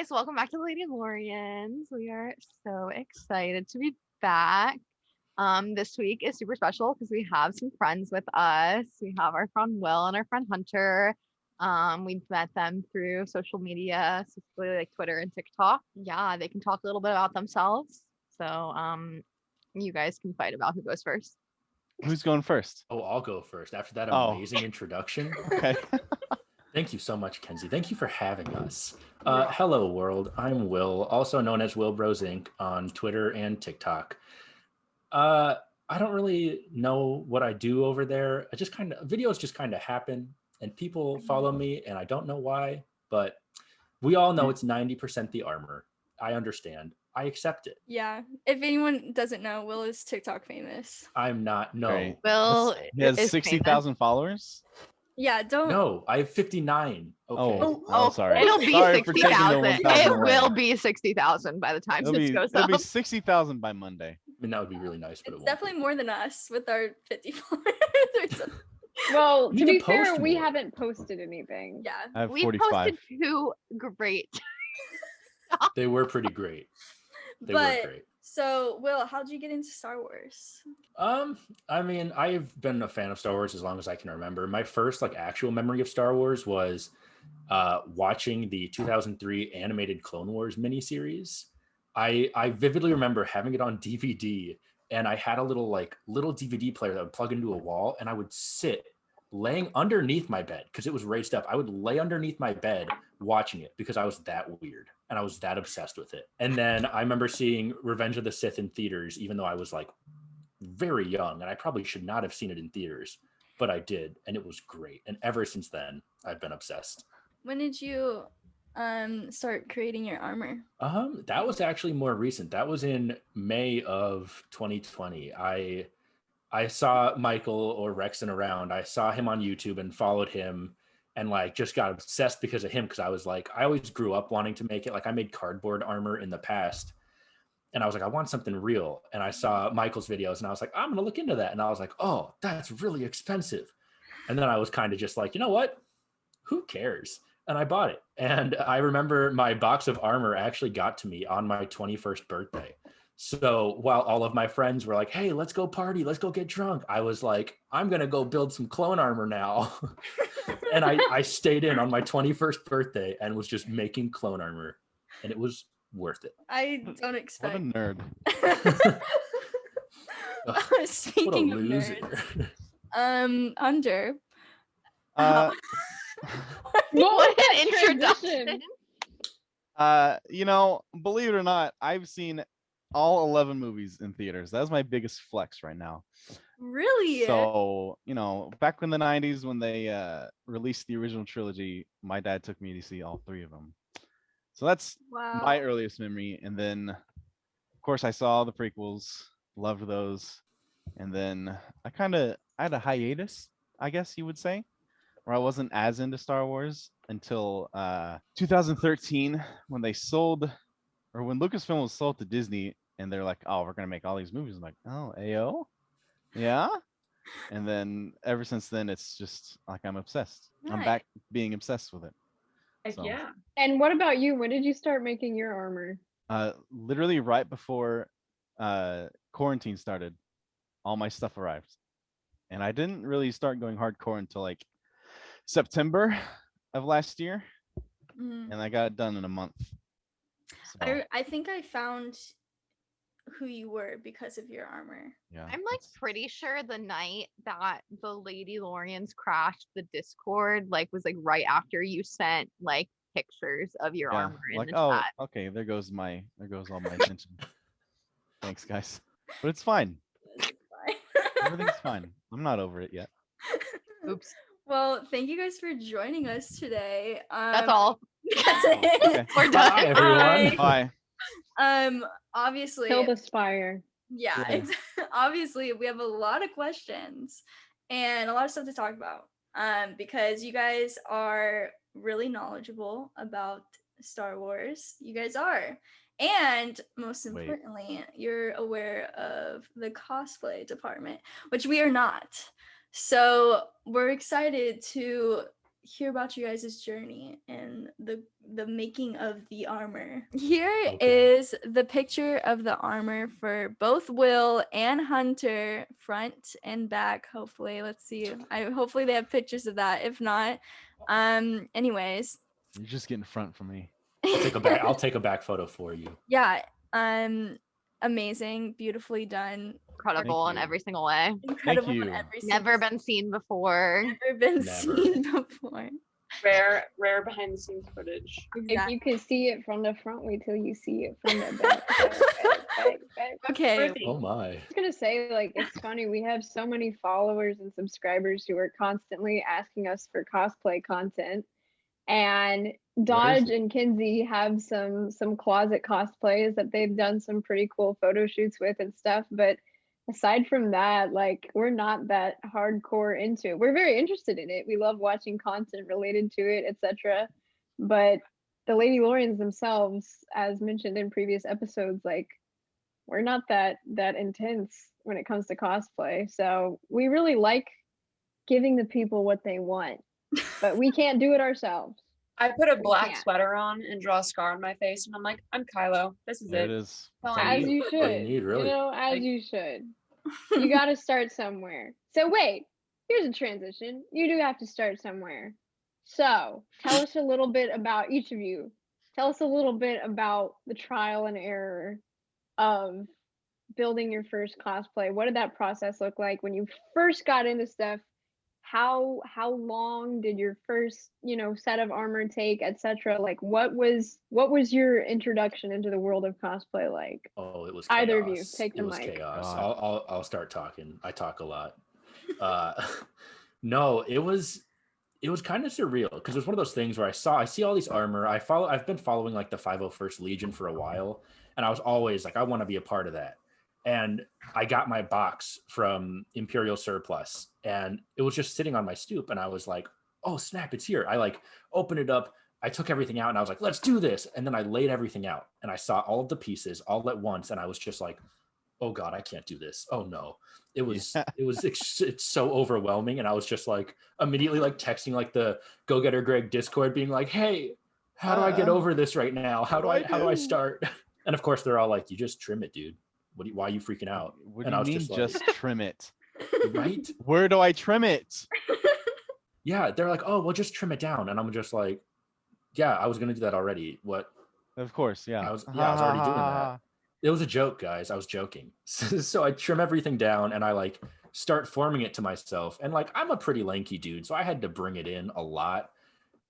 guys, welcome back to Lady Lorians. We are so excited to be back. This week is super special because we have some friends with us. We have our friend Will and our friend Hunter. We've met them through social media, specifically like Twitter and TikTok. Yeah, they can talk a little bit about themselves. So, you guys can fight about who goes first. Who's going first? Oh, I'll go first after that Oh. amazing introduction. Okay. Thank you so much, Kenzie. Thank you for having us. Hello, world. I'm Will, also known as Will Bros Inc. on Twitter and TikTok. I don't really know what I do over there. Videos just kind of happen, and people follow me, and I don't know why, but we all know it's 90% the armor. I understand. I accept it. Yeah. If anyone doesn't know, Will is TikTok famous. I'm not. No. Right. Will He has is 60,000 followers. Yeah, don't. No, I have 59. Okay. Oh, sorry. It'll be Sorry for taking the 60,000. 1,000 It away. will be 60,000 by the time this goes It'll up. be 60,000 by Monday. I mean, that would be really nice, but It's it won't definitely more than us with our 50 followers or something. Well, You to need be to fair, post we more. haven't posted anything. Yeah. I have We 45. posted two great. They were pretty great. They were But great. so, Will, how'd you get into Star Wars? I mean, I've been a fan of Star Wars as long as I can remember. My first actual memory of Star Wars was watching the 2003 animated Clone Wars miniseries. I vividly remember having it on DVD, and I had a little DVD player that would plug into a wall, and I would sit laying underneath my bed because it was raised up. I would lay underneath my bed watching it because I was that weird and I was that obsessed with it. And then I remember seeing Revenge of the Sith in theaters, even though I was very young, and I probably should not have seen it in theaters, but I did, and it was great. And ever since then, I've been obsessed. When did you start creating your armor? That was actually more recent. That was in May of 2020. I saw Michael or Rexon around. I saw him on YouTube and followed him and just got obsessed because of him. Cause I was I always grew up wanting to make it. I made cardboard armor in the past and I was I want something real. And I saw Michael's videos and I was I'm going to look into that. And I was oh, that's really expensive. And then I was kind of just you know what? Who cares? And I bought it. And I remember my box of armor actually got to me on my 21st birthday. So while all of my friends were hey, let's go party, let's go get drunk, I was I'm going to go build some clone armor now. And I stayed in on my 21st birthday and was just making clone armor. And it was worth it. I don't expect. What a nerd. Speaking What a of loser. nerds, Under. What an Transition. introduction. Believe it or not, I've seen all 11 movies in theaters. That's my biggest flex right now. Really? So, back in the 90s when they released the original trilogy, my dad took me to see all 3 of them. So that's Wow. my earliest memory. And then, of course, I saw the prequels, loved those. And then I had a hiatus, I guess you would say, where I wasn't as into Star Wars until 2013 when they sold, or when Lucasfilm was sold to Disney, and they're oh, we're going to make all these movies. I'm oh, AO? Yeah? And then ever since then, it's just I'm obsessed. Nice. I'm back being obsessed with it. Heck So. yeah. And what about you? When did you start making your armor? Literally right before quarantine started, all my stuff arrived. And I didn't really start going hardcore until September of last year. Mhm. And I got it done in a month. So, I think I found who you were because of your armor. yeah. I'm it's- pretty sure the night that the Lady Lorians crashed the Discord was right after you sent pictures of your yeah, armor in the oh, chat. okay, there goes all my attention. Thanks, guys. But it's fine. Everything's fine. I'm not over it yet. Oops. Well, thank you guys for joining us today. That's all. That's it. Okay. We're done. Bye, everyone. Bye. Bye. Obviously, Kill the spire. yeah, Yeah. obviously we have a lot of questions and a lot of stuff to talk about. Because you guys are really knowledgeable about Star Wars. You guys are. And most Wait. importantly, you're aware of the cosplay department, which we are not. So we're excited to hear about you guys' journey and the making of the armor. Here Okay. is the picture of the armor for both Will and Hunter, front and back. Hopefully, let's see. Hopefully they have pictures of that. If not, anyways. You're just getting front for me. I'll take a back photo for you. Yeah, amazing, beautifully done, Incredible in you. every single way. incredible in you. every Never single- been seen before. never been Never. seen before. Rare behind the scenes footage. If Exactly. you can see it from the front, wait till you see it from the back. back. Okay, Ruthie, Oh my. I was gonna say, like, it's funny. We have so many followers and subscribers who are constantly asking us for cosplay content, and Dodge and Kenzie have some closet cosplays that they've done some pretty cool photo shoots with and stuff. But aside from that, like, we're not that hardcore into it. We're very interested in it. We love watching content related to it, etc. But the Lady Lorians themselves, as mentioned in previous episodes, like, we're not that intense when it comes to cosplay. So we really like giving the people what they want, but we can't do it ourselves. I put a black can't. sweater on and draw a scar on my face, and I'm like, I'm Kylo. This is There it. it is. That's all That's I all As need. you That's all you should. need, really. You know, as Like- you should. You got to start somewhere. So wait, here's a transition. You do have to start somewhere. So tell us a little bit about each of you. Tell us a little bit about the trial and error of building your first cosplay. What did that process look like when you first got into stuff? How long did your first, set of armor take, etc.? Like, what was your introduction into the world of cosplay like? Oh, it was chaos. Either of you, take the It was mic. chaos. God. I'll start talking. I talk a lot. No, it was kind of surreal because it was one of those things where I see all these armor. I've been following like the 501st Legion for a while, and I was always like, I want to be a part of that. And I got my box from Imperial Surplus, and it was just sitting on my stoop, and I was like, oh snap, it's here. I like opened it up, I took everything out, and I was like, let's do this. And then I laid everything out, and I saw all of the pieces all at once, and I was just like, oh god, I can't do this. Oh no. It's so overwhelming, and I was just like immediately like texting like the Go Getter Greg Discord, being like, hey, how do I get over this right now? How do I start? And of course they're all like, you just trim it, dude. Why are you freaking out? What And do I you was mean just just like- trim it? Right? Where do I trim it? Yeah, they're like, oh, well, just trim it down. And I'm just like, yeah, I was gonna do that already. What? Of course, yeah. I was already doing that. It was a joke, guys. I was joking. So I trim everything down and I like start forming it to myself. And like, I'm a pretty lanky dude, so I had to bring it in a lot.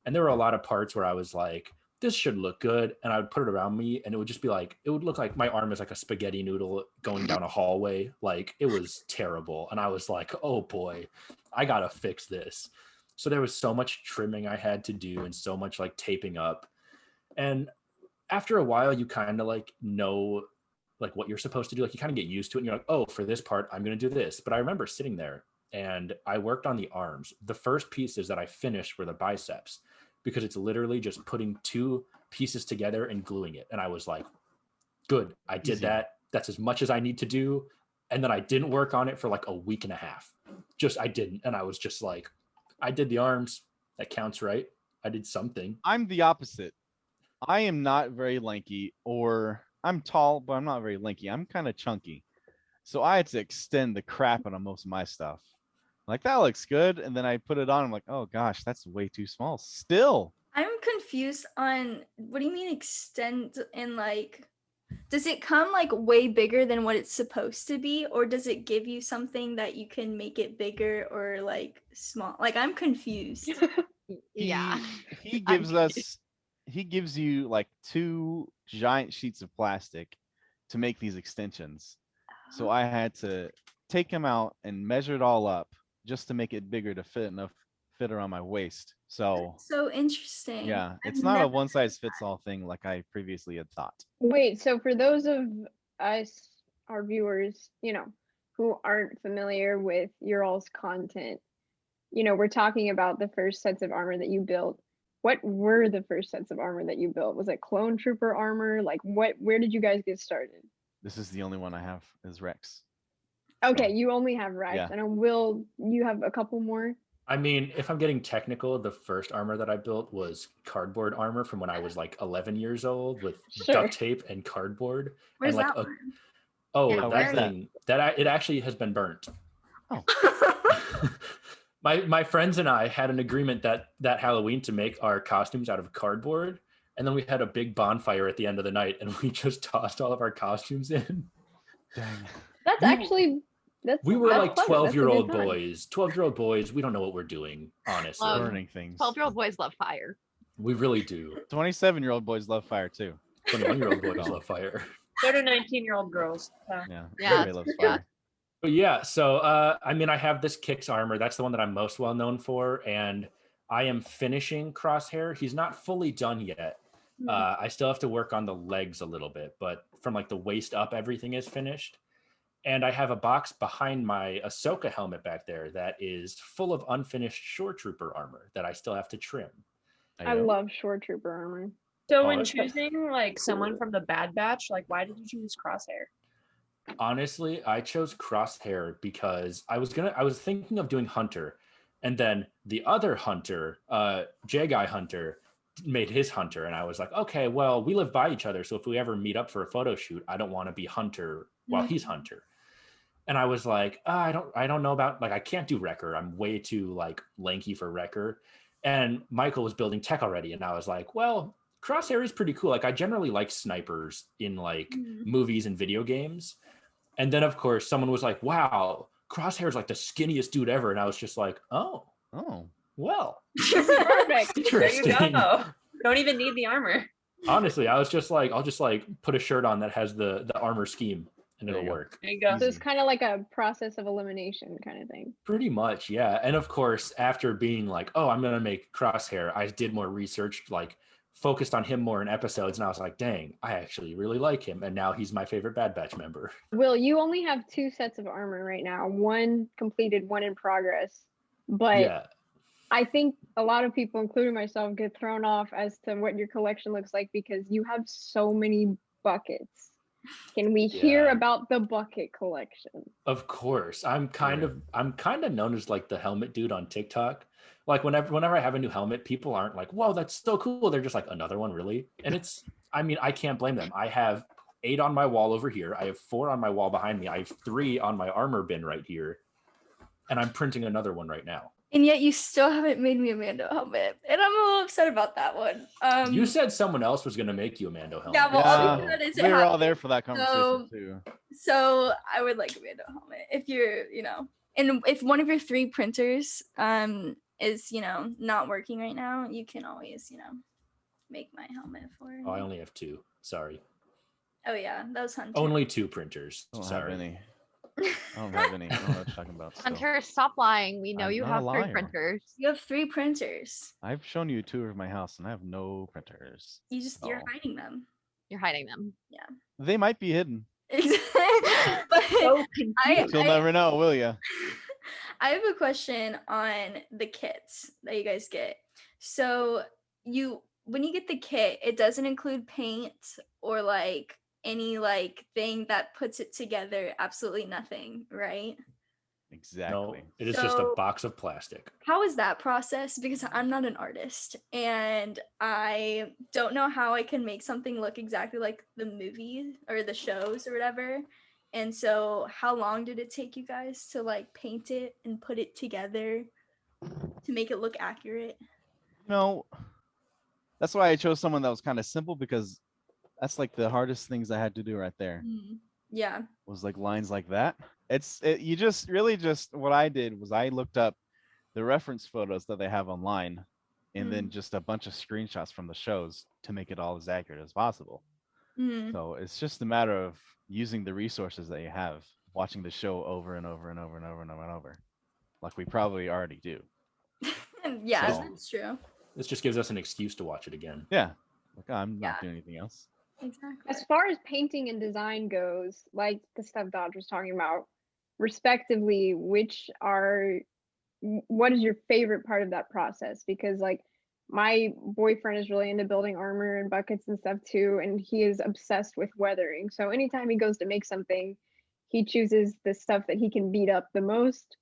And there were a lot of parts where I was like, this should look good. And I would put it around me and it would just be like, it would look like my arm is like a spaghetti noodle going down a hallway. Like, it was terrible. And I was like, oh boy, I gotta fix this. So there was so much trimming I had to do and so much like taping up. And after a while, you kind of like know like what you're supposed to do. Like you kind of get used to it and you're like, oh, for this part, I'm going to do this. But I remember sitting there and I worked on the arms. The first pieces that I finished were the biceps because it's literally just putting two pieces together and gluing it. And I was like, good, I did Easy. that. That's as much as I need to do. And then I didn't work on it for like a week and a half. I didn't. And I was just like, I did the arms. That counts, right? I did something. I'm the opposite. I am not very lanky, or I'm tall, but I'm not very lanky. I'm kind of chunky. So I had to extend the crap out of most of my stuff. Like, that looks good. And then I put it on. I'm like, oh gosh, that's way too small. Still. I'm confused on what do you mean extend, and like, does it come like way bigger than what it's supposed to be, or does it give you something that you can make it bigger or like small? Like, I'm confused. Yeah. He gives you like 2 giant sheets of plastic to make these extensions. So I had to take them out and measure it all up just to make it bigger to fit around my waist. So So interesting. yeah, I've it's not a never one size fits all thing like I previously had thought. Wait, so for those of us, our viewers, who aren't familiar with your all's content, we're talking about the first sets of armor that you built. What were the first sets of armor that you built? Was it clone trooper armor? Like, where did you guys get started? This is the only one I have is Rex. Okay, So, you only have Rex. yeah. And Will, you have a couple more? I mean, if I'm getting technical, the first armor that I built was cardboard armor from when I was like 11 years old with Sure. duct tape and cardboard. Where's and like that one? Yeah, that where's that? thing it actually has been burnt. Oh, my friends and I had an agreement that Halloween to make our costumes out of cardboard, and then we had a big bonfire at the end of the night, and we just tossed all of our costumes in. dang. That's We- actually We were that's like clever. That's a good 12-year-old time. boys. 12-year-old boys, we don't know what we're doing, honestly. Burning things. 12-year-old boys love fire. We really do. 27-year-old boys love fire too. 21-year-old boys Oh. love fire. So do 19-year-old girls. Yeah. Yeah. Everybody loves Yeah. fire. But yeah, so I mean, I have this Kix armor. That's the one that I'm most well known for, and I am finishing Crosshair. He's not fully done yet. I still have to work on the legs a little bit, but from like the waist up, everything is finished. And I have a box behind my Ahsoka helmet back there that is full of unfinished Shore Trooper armor that I still have to trim. I love Shore Trooper armor. So Oh, when okay. choosing like someone from the Bad Batch, like why did you choose Crosshair? Honestly, I chose Crosshair because I was thinking of doing Hunter, and then the other Hunter, Jagai Hunter, made his Hunter, and I was like, okay, well, we live by each other, so if we ever meet up for a photo shoot, I don't want to be Hunter while he's Hunter. And I was like, I don't know about, like, I can't do Wrecker. I'm way too like lanky for Wrecker. And Michael was building tech already, and I was like, well, Crosshair is pretty cool. Like, I generally like snipers in like movies and video games. And then, of course, someone was like, wow, Crosshair is like the skinniest dude ever. And I was just like, oh, well, Perfect. There you interesting. go. Don't even need the armor. Honestly, I was just like, I'll just like put a shirt on that has the armor scheme and There it'll you go. work. There you go. So it's kind of like a process of elimination kind of thing. Pretty much, yeah. And of course, after being like, oh, I'm going to make Crosshair, I did more research, like focused on him more in episodes. And I was like, dang, I actually really like him. And now he's my favorite Bad Batch member. Will, you only have 2 sets of armor right now, one completed, one in progress. But Yeah. I think a lot of people, including myself, get thrown off as to what your collection looks like because you have so many buckets. Can we hear Yeah. about the bucket collection? Of course. I'm kind of known as like the helmet dude on TikTok. Like whenever I have a new helmet, people aren't like, whoa, that's so cool. They're just like, another one, really? And I mean, I can't blame them. I have 8 on my wall over here. I have 4 on my wall behind me. I have 3 on my armor bin right here. And I'm printing another one right now. And yet you still haven't made me a Mando helmet. And I'm a little upset about that one. You said someone else was going to make you a Mando helmet. Yeah, well, Yeah, all we said is it we were all happened. there for that conversation So- too. So I would like a Mando helmet. If you're, and if one of your 3 printers is, not working right now, you can always, make my helmet for me. Oh, I only have 2. Sorry. Oh yeah, that was Hunter. Only 2 printers. I don't Sorry. have any. I don't have any. I don't know what you're talking about. still. Hunter, stop lying. We know I'm you not have a 3 liar. printers. You have 3 printers. I've shown you a tour of my house and I have no printers. You're Oh. hiding them. You're hiding them. They might be hidden. but So I, You'll never know, will ya? I have a question on the kits that you guys get. So when you get the kit, it doesn't include paint or like any like thing that puts it together. Absolutely nothing, right? No, Exactly. it is just a So- box of plastic. How is that process? Because I'm not an artist and I don't know how I can make something look exactly like the movie or the shows or whatever. And so how long did it take you guys to like paint it and put it together to make it look accurate? No, that's why I chose someone that was kind of simple because that's like the hardest things I had to do right there. Yeah. Was like lines like that. You just really just what I did was I looked up the reference photos that they have online and then just a bunch of screenshots from the shows to make it all as accurate as possible. So it's just a matter of using the resources that you have, watching the show over and over and over and over and over and over, like we probably already do. Yeah, So- that's true. This just gives us an excuse to watch it again. Yeah, like I'm Yeah. not doing anything else. Exactly. As far as painting and design goes, like the stuff Dodge was talking about, respectively, what is your favorite part of that process? Because like my boyfriend is really into building armor and buckets and stuff too, and he is obsessed with weathering. So anytime he goes to make something, he chooses the stuff that he can beat up the most.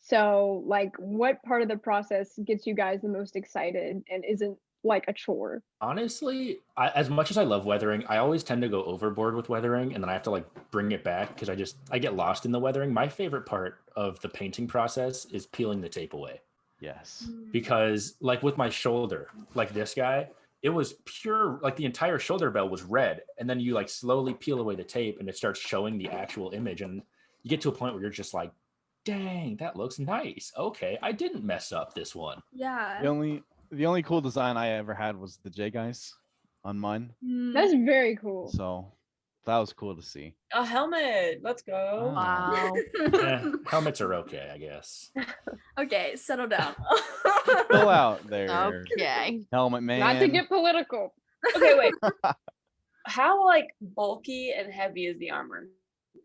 So, like, what part of the process gets you guys the most excited and isn't like a chore? Honestly, as much as I love weathering, I always tend to go overboard with weathering, and then I have to like bring it back because I get lost in the weathering. My favorite part of the painting process is peeling the tape away. Yes. Because like with my shoulder, like this guy, it was pure, like the entire shoulder bell was red, and then you like slowly peel away the tape and it starts showing the actual image, and you get to a point where you're just like, dang, that looks nice. Okay, I didn't mess up this one. Yeah. The only cool design I ever had was the J guys on mine. That's very cool. So that was cool to see. A helmet. Let's go. Ah. Wow. Helmets are okay, I guess. Okay, settle down. Still out there. Okay. Helmet man. Not to get political. Okay, wait. How like bulky and heavy is the armor?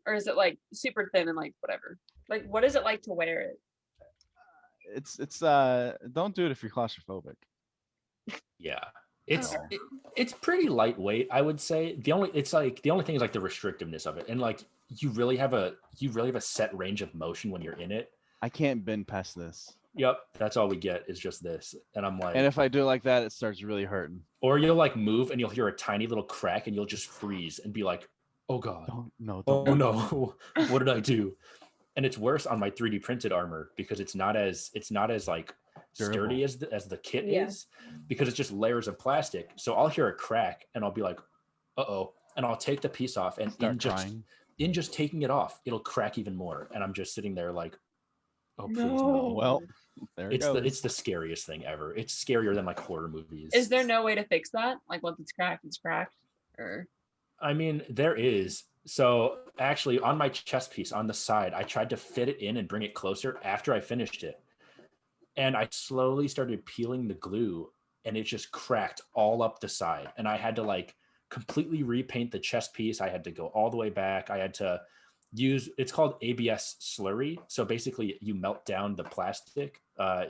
Or is it like super thin and like whatever? Like what is it like to wear it? It's don't do it if you're claustrophobic. Yeah. It's Oh. it's pretty lightweight, I would say. The only thing is like the restrictiveness of it. And like you really have a set range of motion when you're in it. I can't bend past this. Yep, that's all we get is just this. And I'm like, And if I do it like that, it starts really hurting. or you'll like move and you'll hear a tiny little crack and you'll just freeze and be like, oh God. Don't. Oh no, what did I do? And it's worse on my 3D printed armor because it's not as like sturdy as the kit is, because it's just layers of plastic. So I'll hear a crack and I'll be like, uh-oh, and I'll take the piece off, and in just taking it off, it'll crack even more. And I'm just sitting there like, oh please no. Well, there it goes. It's the scariest thing ever. It's scarier than like horror movies. Is there no way to fix that? Like once it's cracked, or I mean, there is. So actually on my chest piece on the side, I tried to fit it in and bring it closer after I finished it. And I slowly started peeling the glue and it just cracked all up the side. And I had to like completely repaint the chest piece. I had to go all the way back. I had to use, it's called ABS slurry. So basically you melt down the plastic.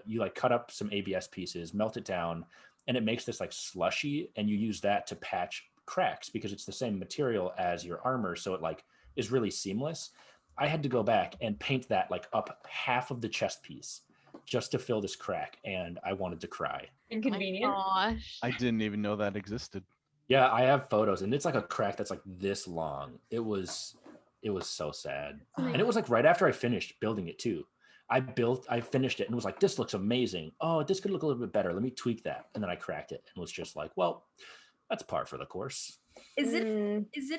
You like cut up some ABS pieces, melt it down, and it makes this like slushy. And you use that to patch cracks because it's the same material as your armor, so it like is really seamless. I had to go back and paint that like up half of the chest piece just to fill this crack, and I wanted to cry. inconvenient? Gosh. I didn't even know that existed. Yeah, I have photos, and it's like a crack that's like this long. It was so sad. And it was like right after I finished building it too. I finished it and was like, this looks amazing. Oh, this could look a little bit better. Let me tweak that. And then I cracked it and was just like, well, that's par for the course. Is it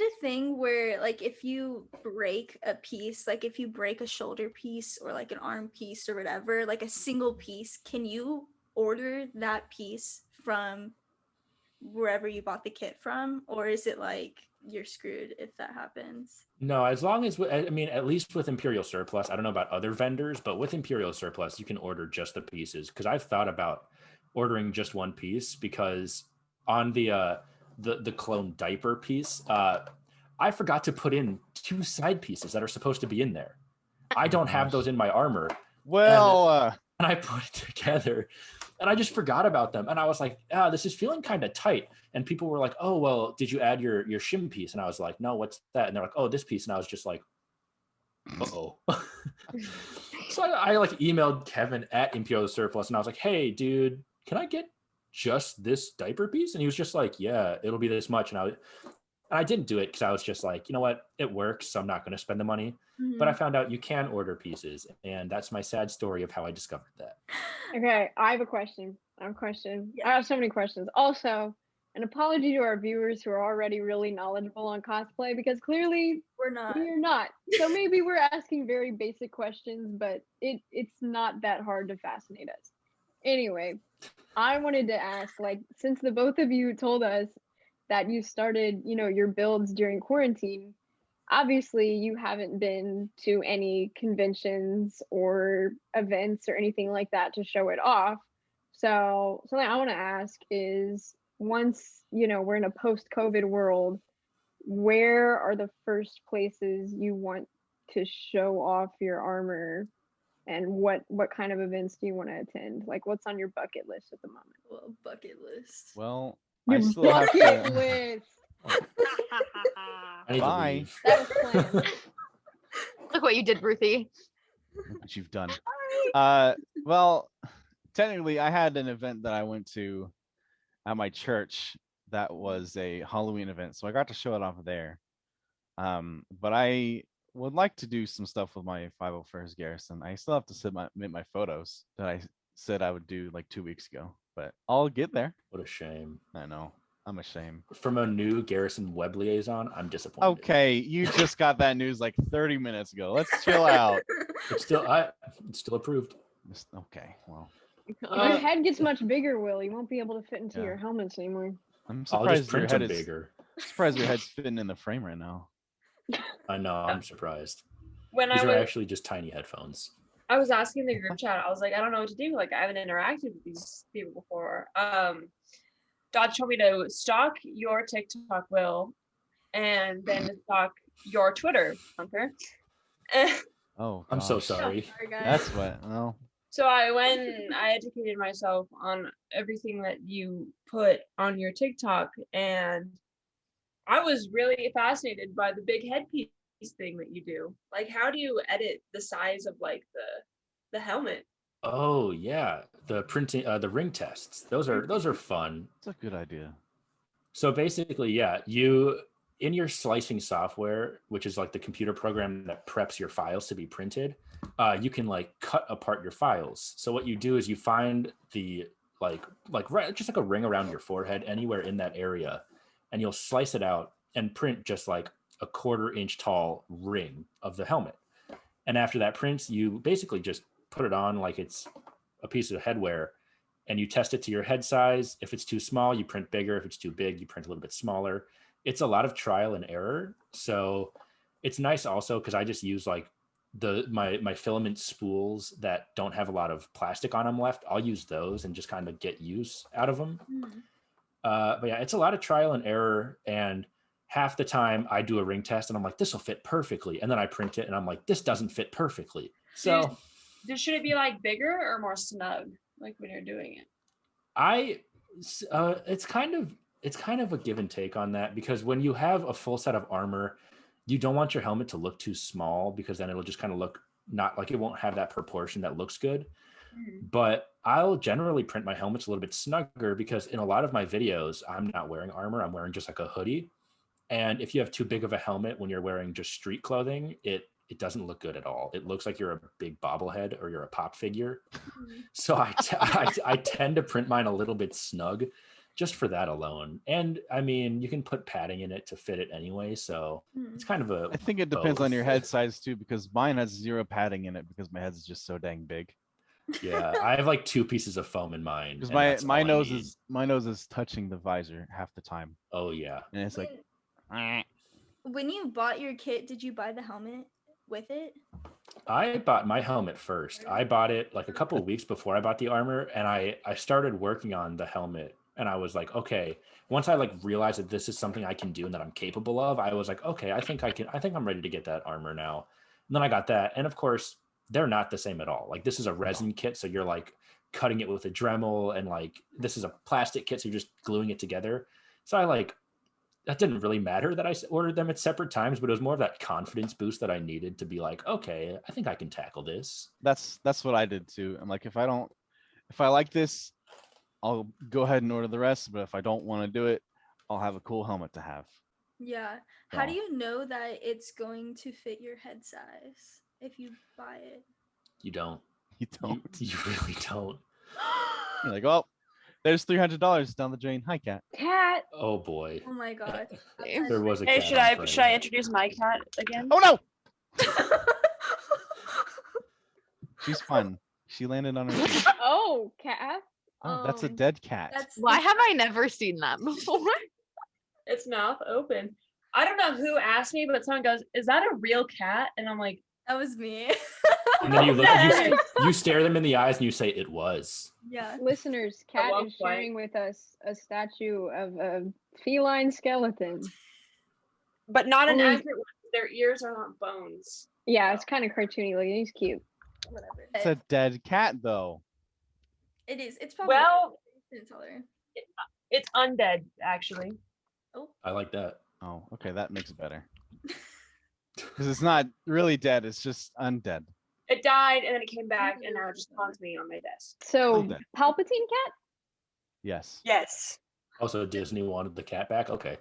a thing where like if you break a piece, like if you break a shoulder piece or like an arm piece or whatever, like a single piece, can you order that piece from wherever you bought the kit from, or is it like you're screwed if that happens? No, as long as, I mean, at least with Imperial Surplus, I don't know about other vendors, but with Imperial Surplus, you can order just the pieces. Because I've thought about ordering just one piece, because on the clone diaper piece, I forgot to put in 2 side pieces that are supposed to be in there. I don't have those in my armor. Well, And I put it together and I just forgot about them. And I was like, this is feeling kind of tight. And people were like, oh, well, did you add your shim piece? And I was like, no, what's that? And they're like, oh, this piece. And I was just like, uh-oh. So I like emailed Kevin at Imperial Surplus and I was like, hey, dude, can I get just this diaper piece? And he was just like, yeah, it'll be this much. And I didn't do it because I was just like, you know what, it works, so I'm not going to spend the money. But I found out you can order pieces, and that's my sad story of how I discovered that. Okay, I have a question. I have so many questions. Also, an apology to our viewers who are already really knowledgeable on cosplay, because clearly We're not. we're not. So maybe we're asking very basic questions, but it's not that hard to fascinate us. Anyway, I wanted to ask, like, since the both of you told us that you started, your builds during quarantine, obviously you haven't been to any conventions or events or anything like that to show it off. So something I want to ask is, once, we're in a post-COVID world, where are the first places you want to show off your armor? And what kind of events do you want to attend? Like, what's on your bucket list at the moment? Well, bucket list. well, Your I still have bucket to. list. I need Bye. to leave. That was planned. Look what you did, Ruthie. Look what you've done. Well, technically, I had an event that I went to at my church that was a Halloween event, so I got to show it off there. But I would like to do some stuff with my 501st Garrison. I still have to submit my photos that I said I would do like 2 weeks ago, but I'll get there. What a shame. I know. I'm ashamed. From a new Garrison web liaison, I'm disappointed. Okay, you just got that news like 30 minutes ago. Let's chill out. It's still approved. Okay, well. Your head gets much bigger, Will. You won't be able to fit into Yeah. your helmets anymore. I'm I'll surprised just your print head them is bigger. surprised your head's fitting in the frame right now. I know, I'm surprised. When These I are was actually just tiny headphones. I was asking the group chat, I was like, I don't know what to do. Like, I haven't interacted with these people before. Dodge told me to stalk your TikTok, Will, and then stalk your Twitter, Hunter. Oh, I'm so gosh. sorry. Sorry, guys. That's what. Well, So I went and I educated myself on everything that you put on your TikTok, and I was really fascinated by the big headpiece thing that you do. Like, how do you edit the size of like the helmet? Oh yeah, the printing, the ring tests. Those are fun. it's a good idea. So basically, yeah, you in your slicing software, which is like the computer program that preps your files to be printed, you can like cut apart your files. So what you do is you find the like right, just like a ring around your forehead, anywhere in that area, and you'll slice it out and print just like a 1/4 inch tall ring of the helmet. And after that prints, you basically just put it on like it's a piece of headwear, and you test it to your head size. If it's too small, you print bigger. If it's too big, you print a little bit smaller. It's a lot of trial and error. So it's nice also because I just use like my filament spools that don't have a lot of plastic on them left. I'll use those and just kind of get use out of them. But yeah, it's a lot of trial and error. And half the time I do a ring test and I'm like, this will fit perfectly. And then I print it and I'm like, this doesn't fit perfectly. So Should it be like bigger or more snug, like when you're doing it? It's kind of a give and take on that, because when you have a full set of armor, you don't want your helmet to look too small, because then it'll just kind of look not like, it won't have that proportion that looks good. But I'll generally print my helmets a little bit snugger, because in a lot of my videos, I'm not wearing armor. I'm wearing just like a hoodie. And if you have too big of a helmet when you're wearing just street clothing, it doesn't look good at all. It looks like you're a big bobblehead or you're a pop figure. So I tend to print mine a little bit snug just for that alone. And I mean, you can put padding in it to fit it anyway. So it's kind of a, I think it depends on both. your head size too, because mine has 0 padding in it because my head is just so dang big. Yeah, I have like 2 pieces of foam in mine. Because and that's my all I nose need. my nose is touching the visor half the time, Oh yeah. and it's like, When you bought your kit, did you buy the helmet with it? I bought my helmet first. I bought it like a couple of weeks before I bought the armor, and I started working on the helmet, and I was like, okay, once I like realized that this is something I can do and that I'm capable of, I was like, okay, I think I'm ready to get that armor now. And then I got that, and of course they're not the same at all. Like, this is a resin kit, so you're like cutting it with a Dremel, and like this is a plastic kit, so you're just gluing it together. So I like, that didn't really matter that I ordered them at separate times, but it was more of that confidence boost that I needed to be like, okay, I think I can tackle this. that's what I did too. I'm like, if I like this, I'll go ahead and order the rest. But if I don't want to do it, I'll have a cool helmet to have. Yeah. How do So- you know that it's going to fit your head size if you buy it? You don't. You don't. You really don't. You're like, well, there's $300 down the drain. Hi, Cat. Cat. Oh boy. Oh my god. There was a Hey, cat should on I Friday. introduce my cat again? Oh no! She's fun. She landed on her feet. Oh, Cat. Oh, that's a Um, dead cat. Why have I never seen that before? Its mouth open. I don't know who asked me, but someone goes, "Is that a real cat?" And I'm like, That was me. And then you look, Yes. you stare them in the eyes and you say, it was. Yeah. Listeners, Cat love is white. sharing with us a statue of a feline skeleton. but not an Only- accurate one. Their ears are not bones. Yeah, it's kind of cartoony looking. He's cute. Whatever. It's a dead cat, though. It is. It's probably. Well, Didn't tell her. it's undead, actually. Oh. I like that. Oh, okay, that makes it better. Because it's not really dead; it's just undead. It died and then it came back and now it just haunts me on my desk. So Like that. Palpatine cat? Yes. Yes. Also, Disney wanted the cat back. Okay.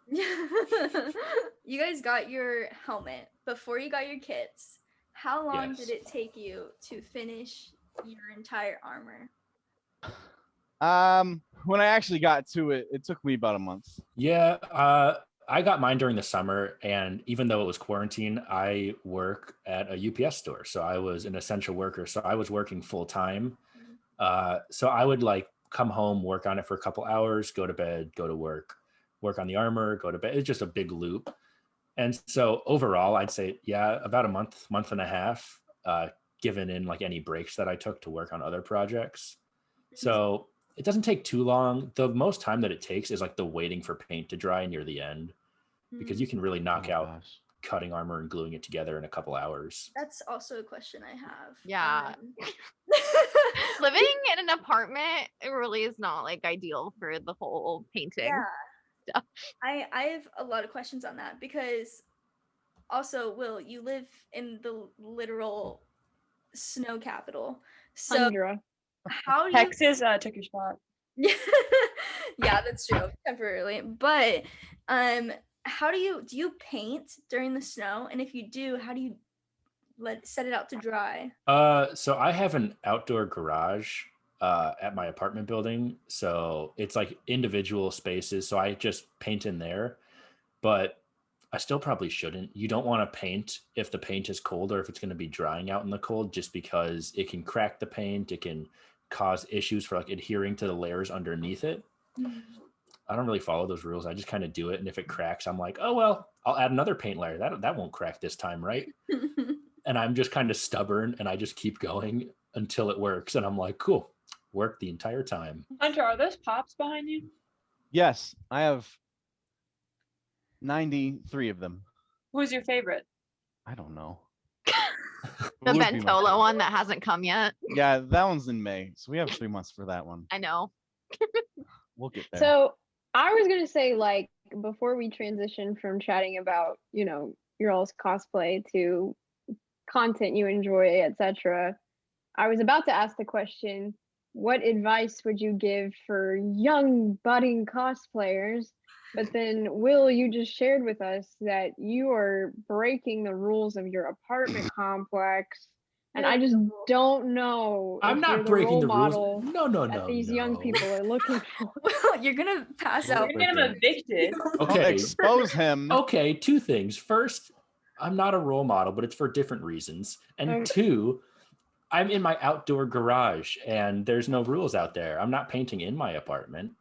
You guys got your helmet before you got your kits. How long Yes. did it take you to finish your entire armor? When I actually got to it, it took me about a month. Yeah, I got mine during the summer, and even though it was quarantine, I work at a UPS store, so I was an essential worker. So I was working full time. So I would like come home, work on it for a couple hours, go to bed, go to work on the armor, go to bed. It's just a big loop. And so overall, I'd say, yeah, about a month and a half, given in like any breaks that I took to work on other projects. So it doesn't take too long. The most time that it takes is like the waiting for paint to dry near the end, because you can really knock Oh, out gosh. cutting armor and gluing it together in a couple hours. That's also a question I have. Yeah. Living in an apartment, it really is not like ideal for the whole painting. Yeah. stuff. I have a lot of questions on that because also, Will, you live in the literal snow capital. So Tundra. how do you Texas took your spot. Yeah, that's true, temporarily. But how do you paint during the snow? And if you do, how do you set it out to dry? So I have an outdoor garage at my apartment building. So it's like individual spaces. So I just paint in there, but I still probably shouldn't. You don't want to paint if the paint is cold or if it's going to be drying out in the cold, just because it can crack the paint. It can cause issues for like adhering to the layers underneath it. I don't really follow those rules. I just kind of do it. And if it cracks, I'm like, oh, well, I'll add another paint layer. That won't crack this time, right? And I'm just kind of stubborn and I just keep going until it works. And I'm like, cool, worked the entire time. Hunter, are those pops behind you? Yes, I have 93 of them. Who's your favorite? I don't know. The Blue would be my Ventola favorite. one that hasn't come yet. Yeah, that one's in May, so we have 3 months for that one. I know. We'll get there. So I was gonna say, like, before we transition from chatting about, your all's cosplay to content you enjoy, etc., I was about to ask the question, what advice would you give for young budding cosplayers? But then, Will, you just shared with us that you are breaking the rules of your apartment complex. And I just don't know I'm if not you're the breaking role the rules. model No, that these young no. people are looking for. Well, you're gonna pass You're out. You're gonna get him evicted. Don't Okay. expose him. Okay, two things. First, I'm not a role model, but it's for different reasons. And Okay. two, I'm in my outdoor garage and there's no rules out there. I'm not painting in my apartment.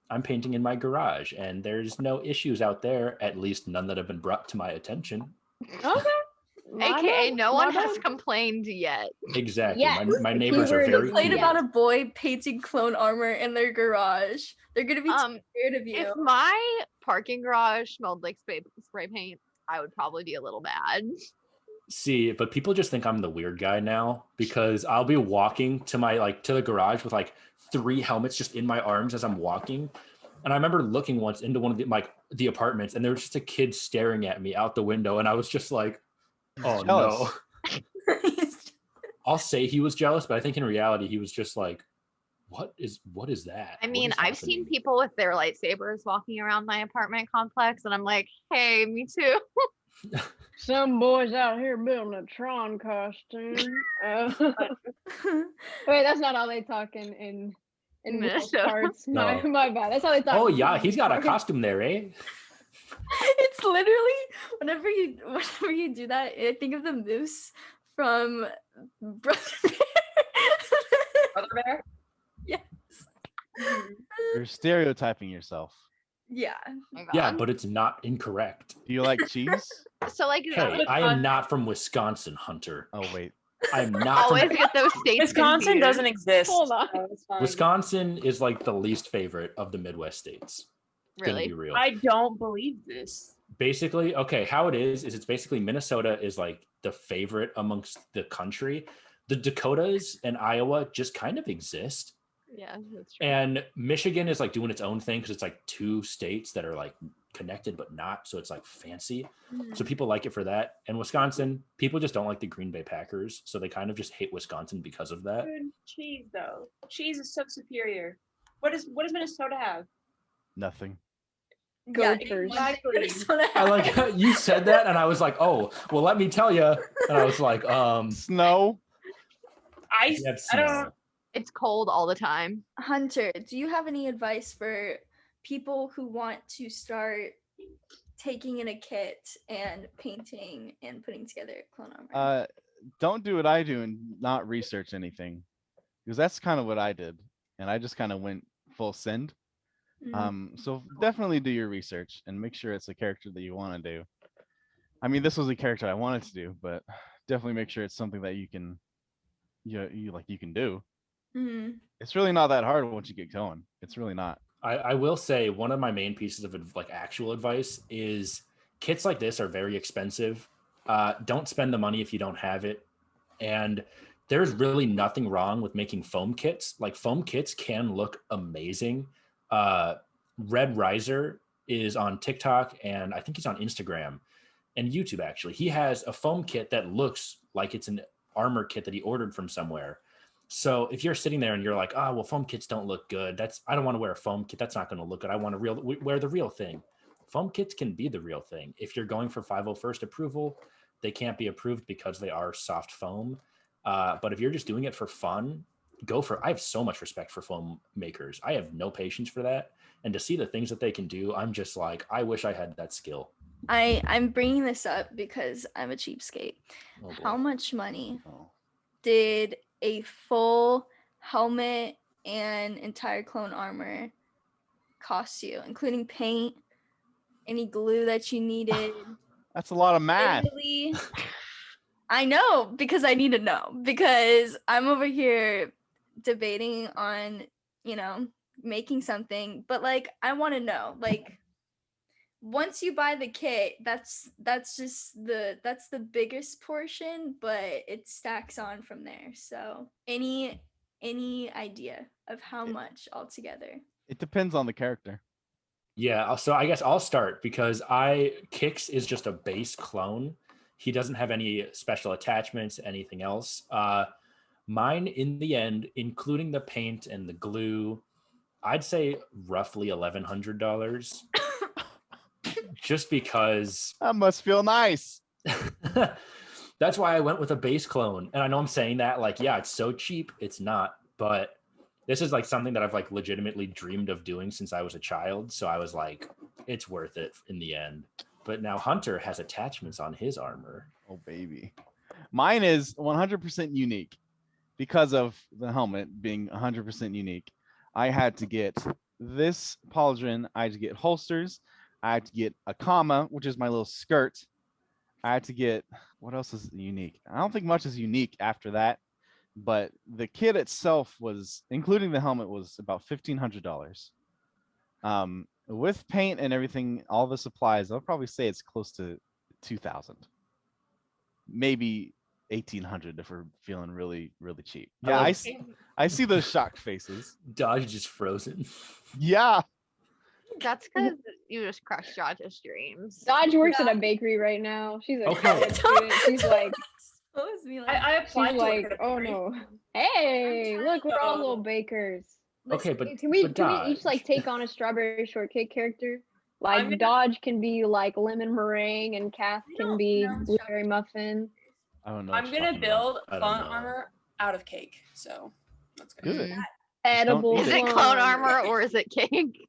I'm painting in my garage and there's no issues out there, at least none that have been brought to my attention. Okay. My AKA, bad, no one my has bad. complained yet. Exactly. Yes. My neighbors are Keyword very is Complain yes. about a boy painting clone armor in their garage. They're gonna be scared of you. If my parking garage smelled like spray paint, I would probably be a little mad. See, but people just think I'm the weird guy now because I'll be walking to to the garage with like 3 helmets just in my arms as I'm walking. And I remember looking once into one of the apartments and there was just a kid staring at me out the window. And I was just like, oh Jealous. no. I'll say he was jealous, but I think in reality, he was just like, what is that? I What mean, is I've seen happening?" people with their lightsabers walking around my apartment complex, and I'm like, hey, me too. Some boys out here building a Tron costume. Wait, that's not how they talk in most Minnesota. parts. No. My bad. That's how they talk. Oh in yeah, most he's got a parts. costume there, eh? It's literally whenever you do that, I think of the moose from Brother Bear. Brother Bear? Yes. You're stereotyping yourself. Yeah. Oh my Yeah, God. but it's not incorrect. Do you like cheese? So like, Hey, I am not from Wisconsin, Hunter. Oh wait. I'm not from always get those states. Wisconsin confused. doesn't exist. Hold on. so it's fine. Wisconsin is like the least favorite of the Midwest states. Gonna Really? be real. I don't believe this. Basically, okay, how it is it's basically Minnesota is like the favorite amongst the country. The Dakotas and Iowa just kind of exist. Yeah, that's true. And Michigan is like doing its own thing because it's like 2 states that are like connected but not, so it's like fancy. So Mhm. people like it for that. And Wisconsin, people just don't like the Green Bay Packers, so they kind of just hate Wisconsin because of that. Good cheese though. Cheese is so superior. What does Minnesota have? Nothing. Yeah, Gophers. Exactly. Minnesota I like has- you said that, and I was like, oh, well, let me tell you. And I was like, Snow. Ice. you have I don't. snow. It's cold all the time. Hunter, do you have any advice for people who want to start taking in a kit and painting and putting together clone armor? Don't do what I do and not research anything, because that's kind of what I did, and I just kind of went full send. So definitely do your research and make sure it's a character that you want to do. I mean, this was a character I wanted to do, but definitely make sure it's something that you can, you can do. Mhm. It's really not that hard once you get going. It's really not. I will say one of my main pieces of like actual advice is kits like this are very expensive. Don't spend the money if you don't have it. And there's really nothing wrong with making foam kits. Like foam kits can look amazing. Red Riser is on TikTok and I think he's on Instagram and YouTube actually. He has a foam kit that looks like it's an armor kit that he ordered from somewhere. So if you're sitting there and you're like, oh, well, foam kits don't look good. I don't want to wear a foam kit. That's not going to look good. I want to wear the real thing. Foam kits can be the real thing. If you're going for 501st approval, they can't be approved because they are soft foam. But if you're just doing it for fun, go for it. I have so much respect for foam makers. I have no patience for that. And to see the things that they can do, I'm just like, I wish I had that skill. I'm bringing this up because I'm a cheapskate. Oh, boy. How much money Oh. did a full helmet and entire clone armor cost you, including paint, any glue that you needed? That's a lot of math. Literally, I know because I need to know because I'm over here debating on, making something, but like I want to know, like once you buy the kit, that's the biggest portion, but it stacks on from there. So any idea of how much altogether? It depends on the character. Yeah, so I guess I'll start because Kix is just a base clone. He doesn't have any special attachments, anything else. Mine in the end, including the paint and the glue, I'd say roughly $1,100. Just because That must feel nice. that's why I went with a base clone. And I know I'm saying that like, yeah, it's so cheap. It's not, but this is like something that I've like legitimately dreamed of doing since I was a child. So I was like, it's worth it in the end. But now Hunter has attachments on his armor. Oh, baby. Mine is 100% unique because of the helmet being 100% unique. I had to get this pauldron. I had to get holsters. I had to get a comma, which is my little skirt. I had to get, what else is unique? I don't think much is unique after that. But the kit itself was, including the helmet, was about $1,500. With paint and everything, all the supplies, I'll probably say it's close to 2,000, maybe 1,800 if we're feeling really, really cheap. Yeah, I see those shocked faces. Dodge just frozen. Yeah, That's because you just crushed Josh's dreams. Dodge works at a bakery right now. She's a Okay. college student. She's like, Expose me like I applied she's to like, work at a oh bakery. no. Hey, look, we're all go. little bakers. Okay, but Can we Dodge. each like take on a strawberry shortcake character? Like I'm gonna- Dodge can be like lemon meringue and Kath can don't be know blueberry muffin. I don't know. I'm what you're gonna talking about. build I don't clone know. armor out of cake. So that's good. Good. Mm. Edible. Is it clone clone. armor or is it cake?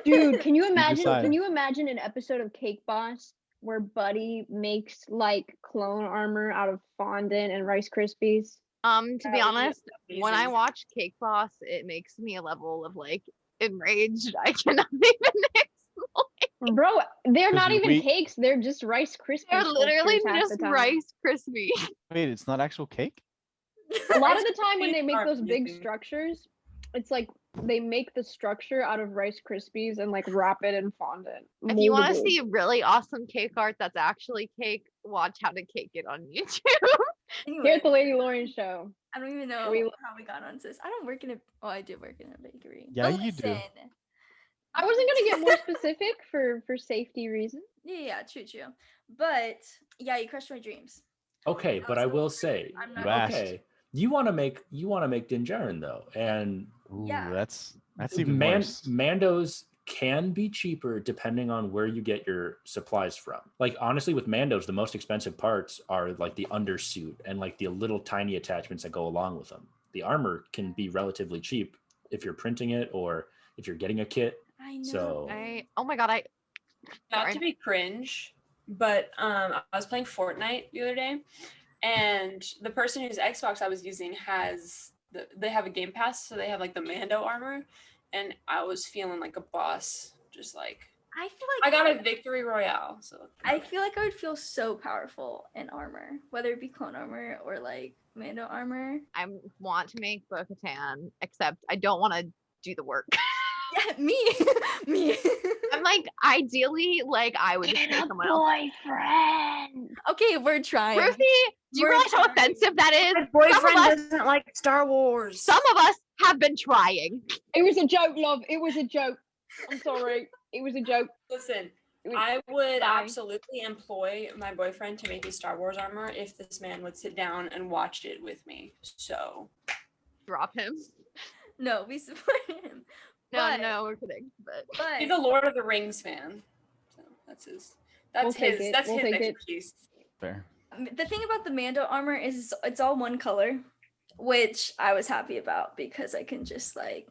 Dude, can you imagine? decide. Can you imagine an episode of Cake Boss where Buddy makes like clone armor out of fondant and Rice Krispies? To be That would be honest, when I amazing. watch Cake Boss, it makes me a level of like enraged. I cannot even explain. Bro, they're 'Cause not you're even weak. cakes. They're just Rice Krispies. They're literally sculptures half just the time. Rice Krispies. Wait, it's not actual cake? A lot of Rice the time when they Krispies make are those big amazing. structures, it's like they make the structure out of Rice Krispies and like wrap it in fondant. If you want to Moldable. see really awesome cake art that's actually cake, watch How to Cake It on YouTube. Here Anyway, at the Lady Lauren show. I don't even know we- how we got onto this. I don't work in a. Oh, I do work in a bakery. Yeah, But you do. listen, I wasn't gonna get more specific for safety reasons. Yeah, true. But yeah, you crushed my dreams. Okay, but I will say, I'm You not. asked. okay, you want to make Din Djarin though, and Ooh, Yeah. that's even worse. Mandos can be cheaper depending on where you get your supplies from. Like honestly, with Mandos, the most expensive parts are like the undersuit and like the little tiny attachments that go along with them. The armor can be relatively cheap if you're printing it or if you're getting a kit. I know. So Oh my god, Not Sorry. to be cringe, but I was playing Fortnite the other day, and the person whose Xbox I was using they have a Game Pass, so they have like the Mando armor, and I was feeling like a boss, just like I feel like I got a victory royale. So I feel like I would feel so powerful in armor, whether it be clone armor or like Mando armor. I want to make Bo-Katan, except I don't want to do the work. Yeah, me. I'm like, ideally, like I would just make someone else. Boyfriend. Okay, we're trying. Ruthie, do you We're realize how trying. offensive that is? my boyfriend us- doesn't like Star Wars. Some of us have been trying. It was a joke, love. It was a joke. I'm sorry. It was a joke. Listen, It was- I would Bye. absolutely employ my boyfriend to make me Star Wars armor if this man would sit down and watch it with me. So Drop him. No, we support him. No, we're kidding. But he's a Lord of the Rings fan. So that's his. That's We'll take his. it. That's We'll his take it. expertise. Fair. The thing about the Mando armor is it's all one color, which I was happy about because I can just like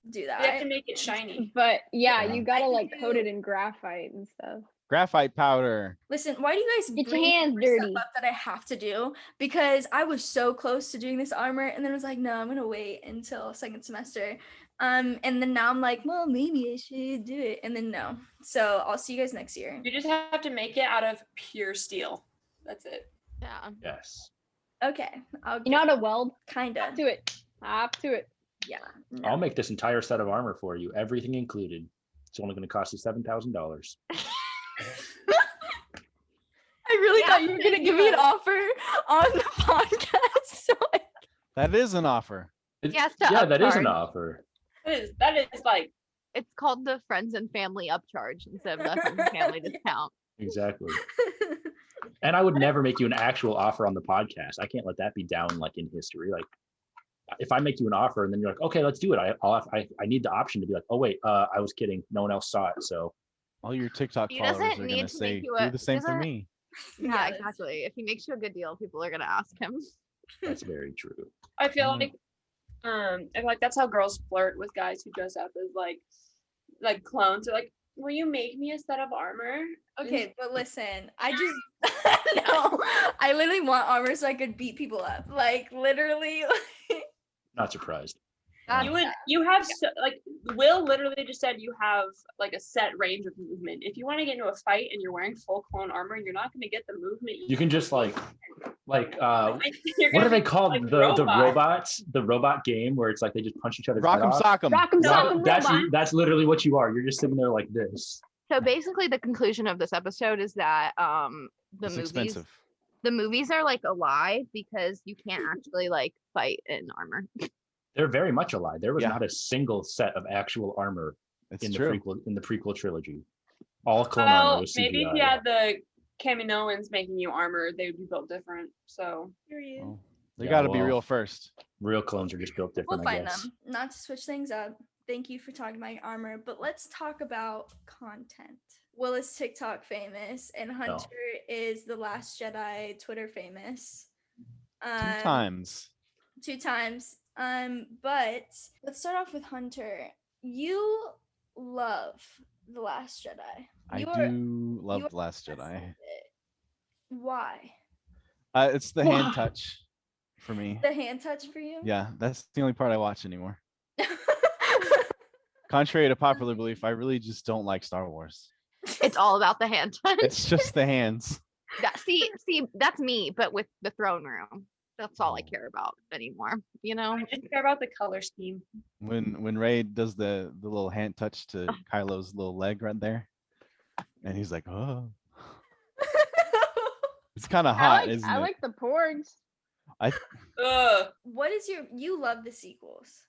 do that. You have to make it shiny. But yeah, Yeah. you gotta I can like coat do- it in graphite and stuff. Graphite powder. Listen, why do you guys Get your bring hands more stuff dirty. up that I have to do? Because I was so close to doing this armor, and then I was like, no, I'm gonna wait until second semester. And then now I'm like, well, maybe I should do it, and then no. So I'll see you guys next year. You just have to make it out of pure steel. That's it. yeah. yes, Okay, I'll You know how to weld? kinda. Up to it. Up to it. Yeah. I'll No. make this entire set of armor for you, everything included. It's only going to cost you $7,000. I really Yeah, thought you were gonna give me an offer on the podcast. So That is an offer. Yes, to Yeah, that is an upcharge. offer. That is like It's called the friends and family upcharge instead of the friends and family discount. Exactly. And I would never make you an actual offer on the podcast. I can't let that be down like in history. Like if I make you an offer and then you're like, okay, let's do it. I need the option to be like, oh wait, I was kidding. No one else saw it. So All your TikTok He followers doesn't are need gonna to say, make you do a- the same for doesn't- me. Yeah, Yes. exactly. If he makes you a good deal, people are gonna ask him. that's very true. I feel Mm. like I feel like that's how girls flirt with guys who dress up as like clones. They're like, will you make me a set of armor? okay, but listen, I just no. I literally want armor so I could beat people up. Like literally. Not surprised. God, You have like Will literally just said you have like a set range of movement. If you want to get into a fight and you're wearing full clone armor, you're not going to get the movement. You can just like You're what gonna are they be called? like The robots. robots, the robot game where it's like they just punch each other's head Rock'em off. sock'em. Rock'em No, sock'em That's robot. that's literally what you are. You're just sitting there like this. So basically, the conclusion of this episode is that the It's movies, expensive. the movies are like a lie because you can't actually like fight in armor. They're very much alive. There was Yeah. not a single set of actual armor It's in true. the prequel trilogy. All clone armor Well, was maybe if CGI. you had the Kaminoans making you armor, they would be built different. So Well, they Yeah, got to be well, real first. Real clones are just built We'll different, I find guess. them. Not to switch things up. Thank you for talking about your armor, but let's talk about content. Will is TikTok famous, and Hunter is The Last Jedi Twitter famous. 2 times. 2 times. But let's start off with Hunter. You love The Last Jedi. I You are- do love you are The Last obsessed Jedi. with it. Why? It's the hand Why? touch for me. The hand touch for you? Yeah, that's the only part I watch anymore. Contrary to popular belief, I really just don't like Star Wars. It's all about the hand touch. It's just the hands. See, that's me, but with the throne room. That's all I care about anymore. You know? I just care about the color scheme. When Ray does the little hand touch to Kylo's little leg right there, and he's like, oh, it's kind of hot, isn't I it? like the porgs. Ugh. What is you love the sequels?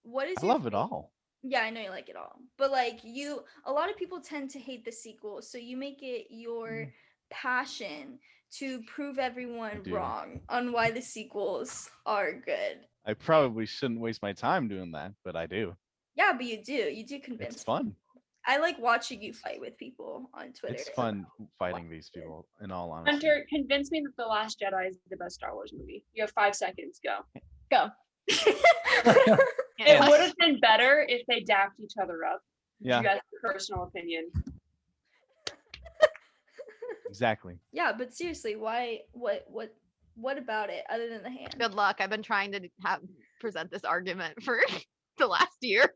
What is I your love it all. Yeah, I know you like it all. But like a lot of people tend to hate the sequels, so you make it your passion to prove everyone do. wrong on why the sequels are good. I probably shouldn't waste my time doing that, but I do. Yeah, but you do. You do convince It's fun. I like watching you fight with people on Twitter. It's fun fighting these people, in all honesty. Hunter, convince me that The Last Jedi is the best Star Wars movie. You have 5 seconds. Go. Go. It would have been better if they dapped each other up. Yeah. You guys' personal opinion. Exactly. Yeah, but seriously, why? What about it other than the hand? Good luck. I've been trying to present this argument for the last year.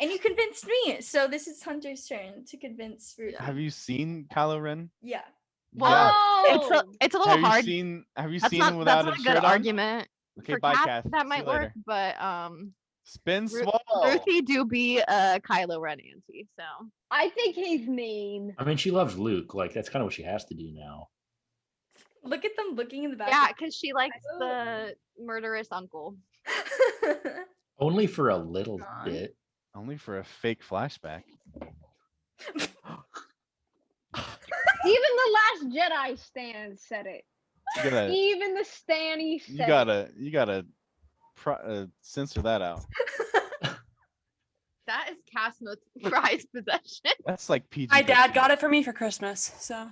And you convinced me. So this is Hunter's turn to convince Ruthie. Have you seen Kylo Ren? Yeah. Well, Oh, it's a little Have hard. you That's seen not, him without that's a not a good shirt on? argument. Okay, For bye, Kath, Kath. that See might you work, later. but Spin swallow. Ruthie do be a Kylo Ren auntie, so I think he's mean. I mean, she loves Luke. Like, that's kind of what she has to do now. Look at them looking in the back. yeah, because she likes the murderous uncle. Only for a little Aw. bit. Only for a fake flashback. Even the Last Jedi stan said it. You gotta, Even the Stanny said you gotta censor that out. That is Cass most prized possession. That's like PG. My dad got it for me for Christmas, so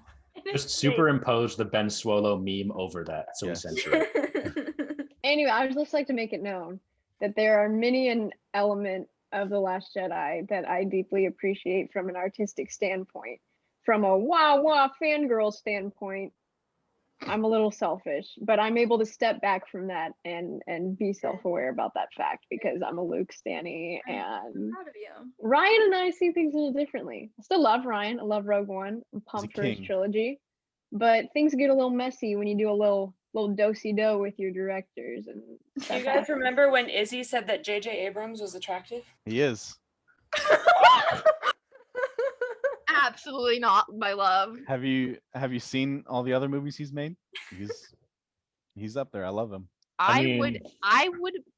Just superimpose the Ben Swallow meme over that, so Yes. we censor it. Anyway, I would just like to make it known that there are many an element of The Last Jedi that I deeply appreciate from an artistic standpoint. From a wah fangirl standpoint, I'm a little selfish, but I'm able to step back from that and be self-aware about that fact because I'm a Luke stanny, and Proud of you. Ryan and I see things a little differently. I still love Ryan. I love Rogue One. I'm pumped for his king. trilogy, but things get a little messy when you do a little do-si-do with your directors and do stuff you guys happens. remember when Izzy said that J.J. Abrams was attractive? He is. Absolutely not, my love. Have you seen all the other movies he's made? He's up there. I love him. I would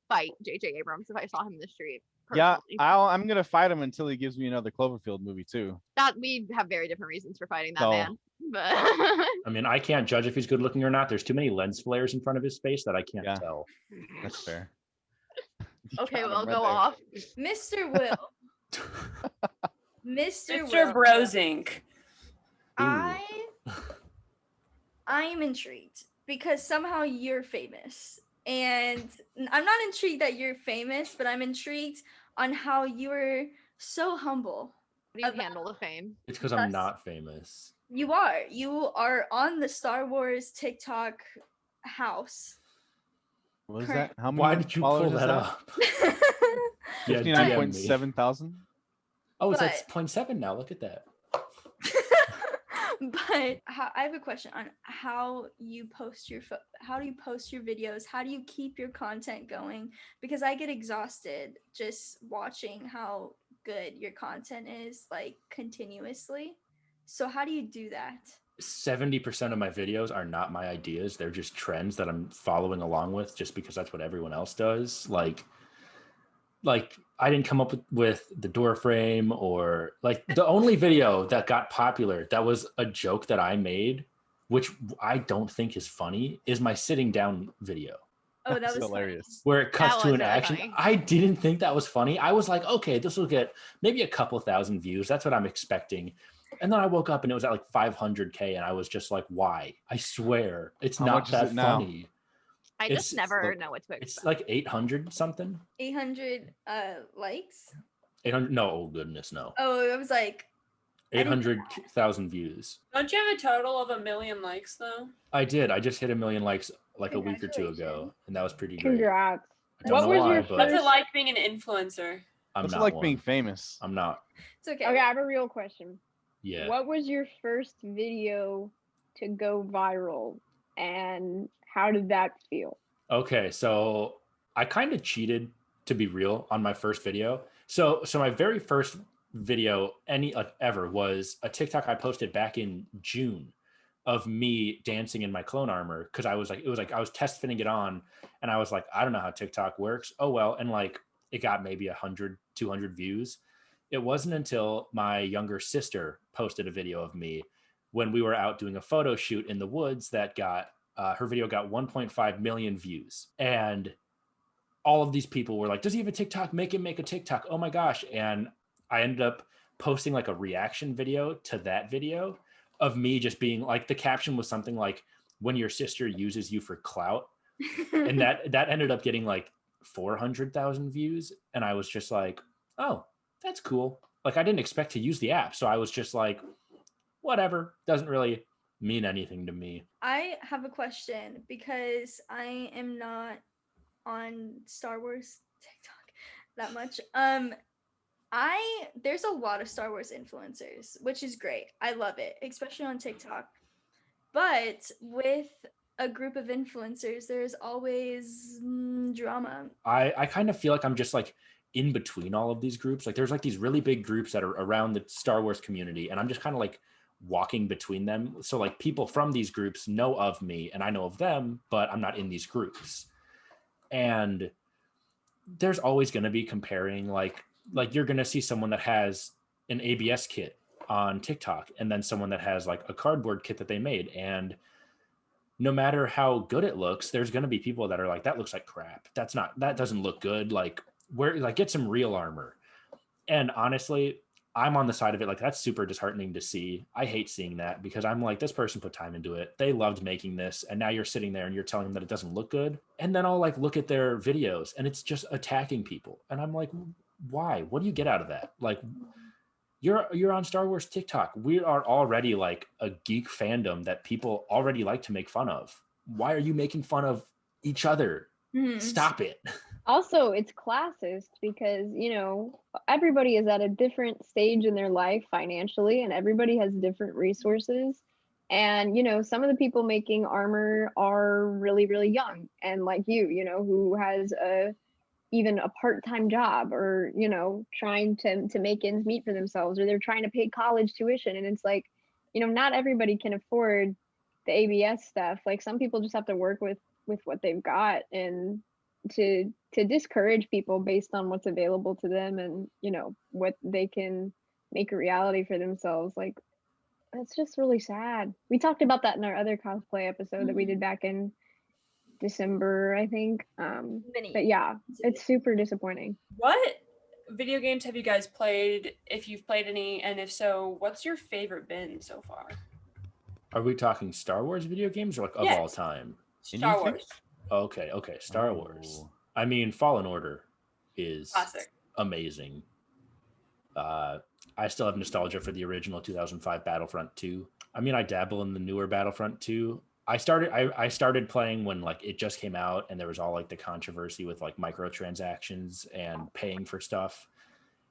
fight J.J. Abrams if I saw him in the street. Yeah, personally. I'm gonna fight him until he gives me another Cloverfield movie too. That we have very different reasons for fighting that So- man. But I mean, I can't judge if he's good looking or not. There's too many lens flares in front of his face that I can't Yeah. tell. That's fair. You okay, got well, him right go there. off. Mr. Will. Mr. Mr. Will. Bros Inc. I am intrigued because somehow you're famous. And I'm not intrigued that you're famous, but I'm intrigued on how you're so humble. How do you About- handle the fame? It's because I'm not famous. You are. You are on the Star Wars TikTok house. What is Current- that? How many Why did you followers pull is that up? Yeah, DM me. 59.7 Oh, it's But- at 0.7 now. Look at that. But I have a question on how you post how do you post your videos? How do you keep your content going? Because I get exhausted just watching how good your content is, like, continuously. So how do you do that? 70% of my videos are not my ideas. They're just trends that I'm following along with just because that's what everyone else does. Like I didn't come up with the door frame, or like the only video that got popular that was a joke that I made, which I don't think is funny, is my sitting down video Oh, that That's was hilarious. where it cuts That to was an really action. funny. I didn't think that was funny. I was like, okay, this will get maybe a couple thousand views. That's what I'm expecting. And then I woke up and it was at like 500K, and I was just like, why? I swear it's How not much is that it now? funny. I It's- just never look, know what to expect. It's like 800 something. 800 likes. 800. No, oh goodness, no. Oh, it was like 800,000 views. Don't you have a total of 1 million likes though? I did. I just hit 1 million likes like a week or two ago, Congratulations. and that was pretty great. Congrats. I don't What know was why, your but What's it First- like being an influencer? I'm What's it not like one. being famous? I'm not. it's okay. Okay, I have a real question. Yeah. What was your first video to go viral, and how did that feel? Okay, so I kind of cheated, to be real, on my first video. So my very first video ever was a TikTok I posted back in June of me dancing in my clone armor, because I was like I was test fitting it on, and I was like, I don't know how TikTok works. Oh well, and like it got maybe 100 200 views. It wasn't until my younger sister posted a video of me when we were out doing a photo shoot in the woods that got her video got 1.5 million views. And all of these people were like, does he have a TikTok? Make him make a TikTok. Oh my gosh. And I ended up posting like a reaction video to that video of me just being like, the caption was something like, when your sister uses you for clout. And that ended up getting like 400,000 views. And I was just like, oh, that's cool. Like, I didn't expect to use the app. So I was just like, whatever, doesn't really mean anything to me. I have a question because I am not on Star Wars TikTok that much. There's a lot of Star Wars influencers, which is great. I love it, especially on TikTok. But with a group of influencers, there's always drama. I kind of feel like I'm just like in between all of these groups. Like, there's like these really big groups that are around the Star Wars community, and I'm just kind of like walking between them. So like, people from these groups know of me and I know of them, but I'm not in these groups. And there's always going to be comparing, like you're going to see someone that has an ABS kit on TikTok and then someone that has like a cardboard kit that they made. And no matter how good it looks, there's going to be people that are like, that looks like crap. That doesn't look good. Like, get some real armor. And honestly, I'm on the side of it. Like, that's super disheartening to see. I hate seeing that because I'm like, this person put time into it. They loved making this. And now you're sitting there and you're telling them that it doesn't look good. And then I'll like look at their videos and it's just attacking people. And I'm like, why? What do you get out of that? Like, you're on Star Wars TikTok. We are already like a geek fandom that people already like to make fun of. Why are you making fun of each other? Stop it. Also, it's classist because, you know, everybody is at a different stage in their life financially, and everybody has different resources. And, you know, some of the people making armor are really, really young. And like you know, who has even a part-time job, or, you know, trying to make ends meet for themselves, or they're trying to pay college tuition. And it's like, you know, not everybody can afford the ABS stuff. Like, some people just have to work with what they've got, and to discourage people based on what's available to them and, you know, what they can make a reality for themselves. Like, that's just really sad. We talked about that in our other cosplay episode that we did back in December, I think. But yeah, it's super disappointing. What video games have you guys played, if you've played any, and if so, what's your favorite bin so far? Are we talking Star Wars video games or like of Yes. all time? Star Wars. Okay, Star Wars. I mean, Fallen Order is Classic. Amazing. I still have nostalgia for the original 2005 Battlefront 2. I mean, I dabble in the newer Battlefront 2. I started playing when like it just came out and there was all like the controversy with like microtransactions and paying for stuff.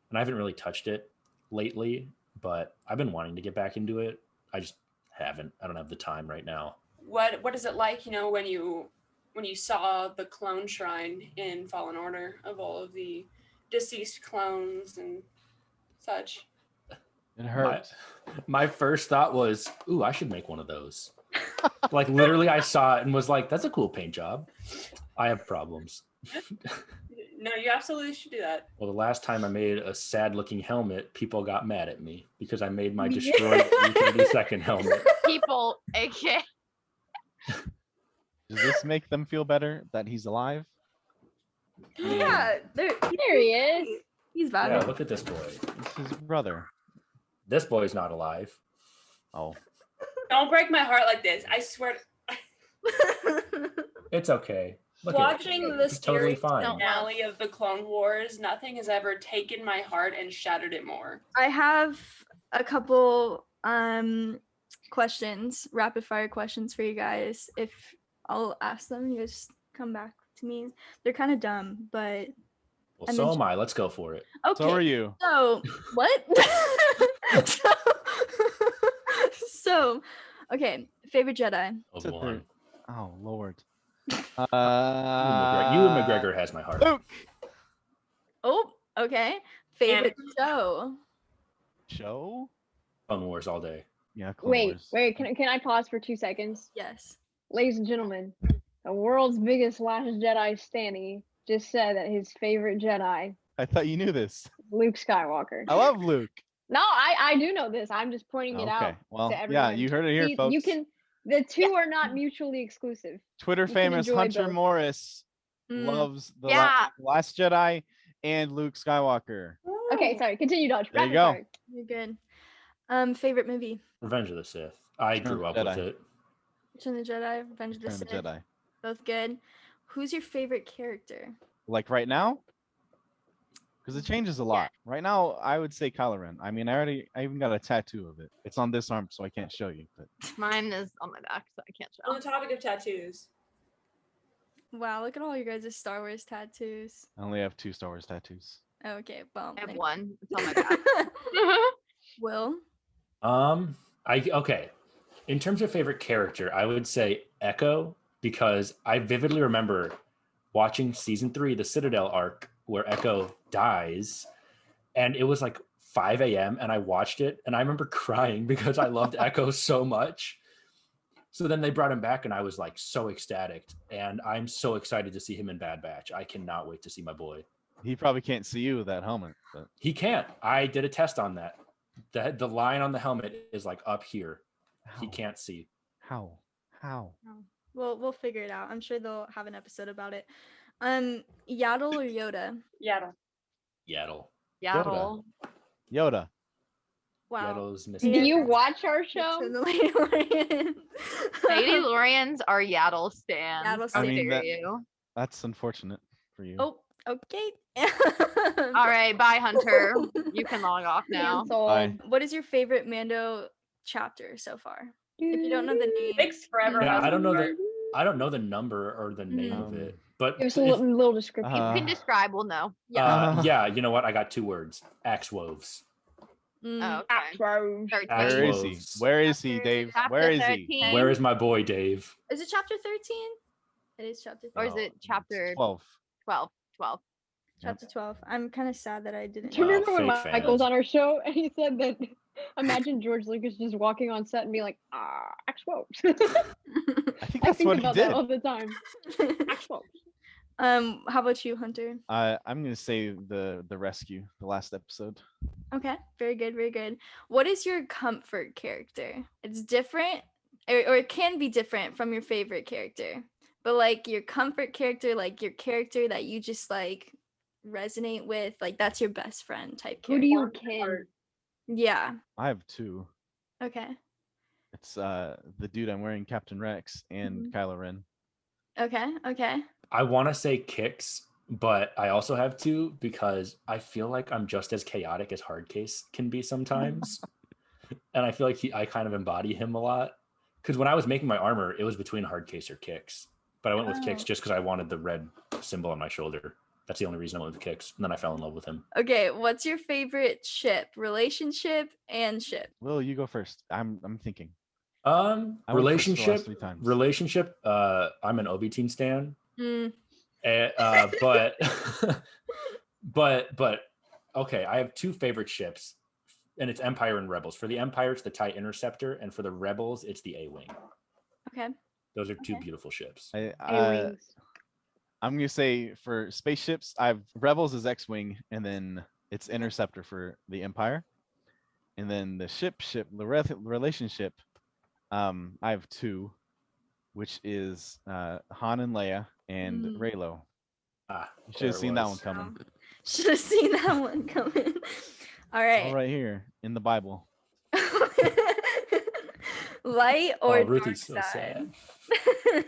And I haven't really touched it lately, but I've been wanting to get back into it. I just haven't. I don't have the time right now. What is it like, you know, when you saw the clone shrine in Fallen Order of all of the deceased clones and such? It hurt. My first thought was, ooh, I should make one of those. Like, literally, I saw it and was like, that's a cool paint job. I have problems. No, you absolutely should do that. Well, the last time I made a sad-looking helmet, people got mad at me because I made my destroyed E32nd helmet. People, aka. Does this make them feel better that he's alive? Yeah, There he is. he's Yeah, vibing. look at this boy. It's his brother. This boy's not alive. Oh, Don't break my heart like this. I swear. It's okay. Look at Watching it. the It's totally series fine. finale of the Clone Wars, nothing has ever taken my heart and shattered it more. I have a couple questions, rapid fire questions for you guys. If I'll ask them, you guys come back to me. They're kind of dumb, but Well, and so then am I. Let's go for it. okay. so are you. So what? so, okay. Favorite Jedi. Oh, Sit boy. there. Oh Lord. Ewan McGregor has my heart. Luke. Oh, okay. Favorite show. Show? Clone Wars all day. Yeah. Clone Wait, Wars. can I pause for 2 seconds? Yes. Ladies and gentlemen, the world's biggest Last Jedi standee just said that his favorite Jedi I thought you knew this. Luke Skywalker. I love Luke. No, I do know this. I'm just pointing it out Okay, well, to everyone. yeah, you heard it here, See, folks. You can. The two are not mutually exclusive. Twitter you can famous enjoy Hunter both. Morris Mm. loves the Yeah. Last Jedi and Luke Skywalker. Okay, sorry. Continue, Dodge. There you Rapid go. fire. You're good. Favorite movie? Revenge of the Sith. I Return of grew up the with Jedi. it. Return of the Jedi, Revenge of the Return of Sith. the Jedi. Both good. Who's your favorite character? Like right now? Because it changes a lot. Right now, I would say Kylo Ren. I mean, I even got a tattoo of it. It's on this arm, so I can't show you. But Mine is on my back, so I can't On show. the topic of tattoos, Wow, look at all you guys' Star Wars tattoos. I only have 2 Star Wars tattoos. Okay, well, I have thank- one. It's on my back. Will? Okay. In terms of favorite character, I would say Echo, because I vividly remember watching season 3, the Citadel arc, where Echo dies, and it was like 5 a.m. and I watched it, and I remember crying because I loved Echo so much. So then they brought him back, and I was like so ecstatic, and I'm so excited to see him in Bad Batch. I cannot wait to see my boy. He probably can't see you with that helmet. But He can't. I did a test on that. The line on the helmet is like up here. He how? can't see. How? We'll figure it out. I'm sure they'll have an episode about it. Yaddle or Yoda? Yeah. Yaddle. Yaddle. Yoda. Wow. Yaddle's missing. Do you Yeah. watch our It's show? from the Lady Lorians. Lady Lorians are Yaddle stands. Yaddle How stands. I mean, dare that- you? That's unfortunate for you. Oh, okay. All right, bye, Hunter. You can log off now. Cancel. Bye. What is your favorite Mando chapter so far? If you don't know the name, Takes forever. Yeah, has I to don't know start. I don't know the number or the name of Mhm. it, but Give us a it's- little description. You Uh, can describe, we'll know. yeah. yeah, you know what? I got 2 words. Axe woves. Mm, Oh, okay. 13. Axe Where is he? Wolves. Where is he, Chapter- Dave? chapter Where is he? 13. Where is my boy Dave? Is it chapter 13? It is chapter Or 13. is No, it chapter 12. 12? 12. Chapter 12. I'm kind of sad that I didn't Do you Wow, remember when fake Michael was fans. on our show and he said that? Imagine George Lucas just walking on set and being like, X-Wolves. I think I that's think what he about did. that all the time. X-Wolves. How about you, Hunter? I'm gonna say the rescue, the last episode. Okay, very good, very good. What is your comfort character? It's different, or it can be different from your favorite character. But like your comfort character, like your character that you just like resonate with, like that's your best friend type Who character. do you Warm kin? heart. Yeah. I have 2. Okay. It's the dude I'm wearing, Captain Rex, and Mhm. Kylo Ren. Okay. Okay. I want to say Kix, but I also have 2 because I feel like I'm just as chaotic as Hardcase can be sometimes. And I feel like I kind of embody him a lot. Because when I was making my armor, it was between Hardcase or Kix. But I went with Kix Oh. just because I wanted the red symbol on my shoulder. That's the only reason I went with Kix. And then I fell in love with him. Okay. What's your favorite ship, relationship, and ship? Will, you go first. I'm thinking. I went first the last Relationship. 3 times. Relationship. I'm an Obi Teen stan. Mm, But but okay, I have 2 favorite ships, and it's Empire and Rebels. For the Empire, it's the TIE Interceptor, and for the Rebels, it's the A-Wing. okay. Those are 2 Okay. beautiful ships. A-Wings. I'm gonna say for spaceships, I've Rebels is X-wing, and then it's Interceptor for the Empire, and then the relationship. I have 2, which is Han and Leia and Mm. Raylo. Ah, You should there have it seen that one was. coming. Should have seen that one coming. All It's right. all right here in the Bible. Light or Oh, dark Ruthie's so side? sad.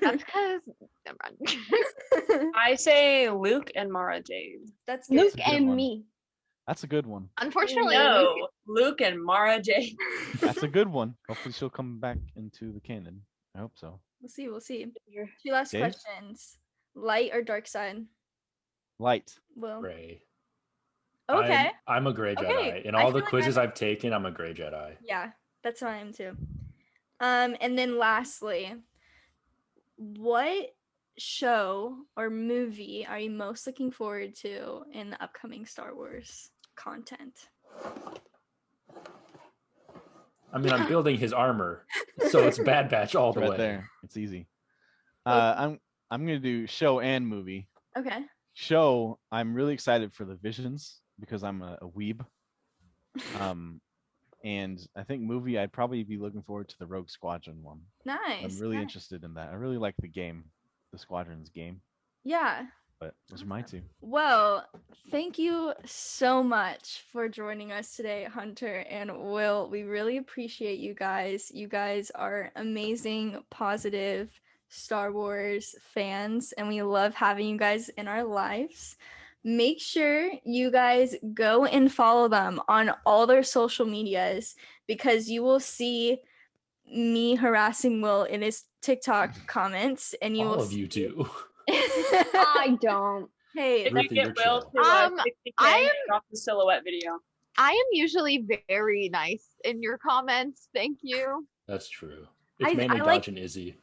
That's because. Never mind. I say Luke and Mara Jade. That's good. Luke a good and one. me. That's a good one. Unfortunately, No, Luke- Luke and Mara Jade. That's a good one. Hopefully she'll come back into the canon. I hope so. We'll see. We'll see. You're- 2 last Dave? questions. Light or dark side? Light. Will. Gray. Okay. I'm a gray Okay, Jedi. In I all the feel like quizzes I'm- I've taken, I'm a gray Jedi. Yeah, that's what I am too. And then lastly, what show or movie are you most looking forward to in the upcoming Star Wars content? I mean, I'm building his armor, so it's Bad Batch all It's the right way. there. It's easy. Well- I'm gonna do show and movie. Okay. Show, I'm really excited for the Visions because I'm a weeb. And I think movie I'd probably be looking forward to the Rogue Squadron one. Nice. I'm really nice. interested in that. I really like the game, the Squadrons game. Yeah. But those are my two. Well, thank you so much for joining us today, Hunter and Will. We really appreciate you guys. You guys are amazing, positive Star Wars fans, and we love having you guys in our lives. Make sure you guys go and follow them on all their social medias because you will see me harassing Will in his TikTok comments, and you All will of you do. I don't. Hey, If Ruthie, you you're get Will chill. to 60K, I drop the silhouette video. I am usually very nice in your comments. Thank you. That's true. It's I mainly like- Dodge and Izzy.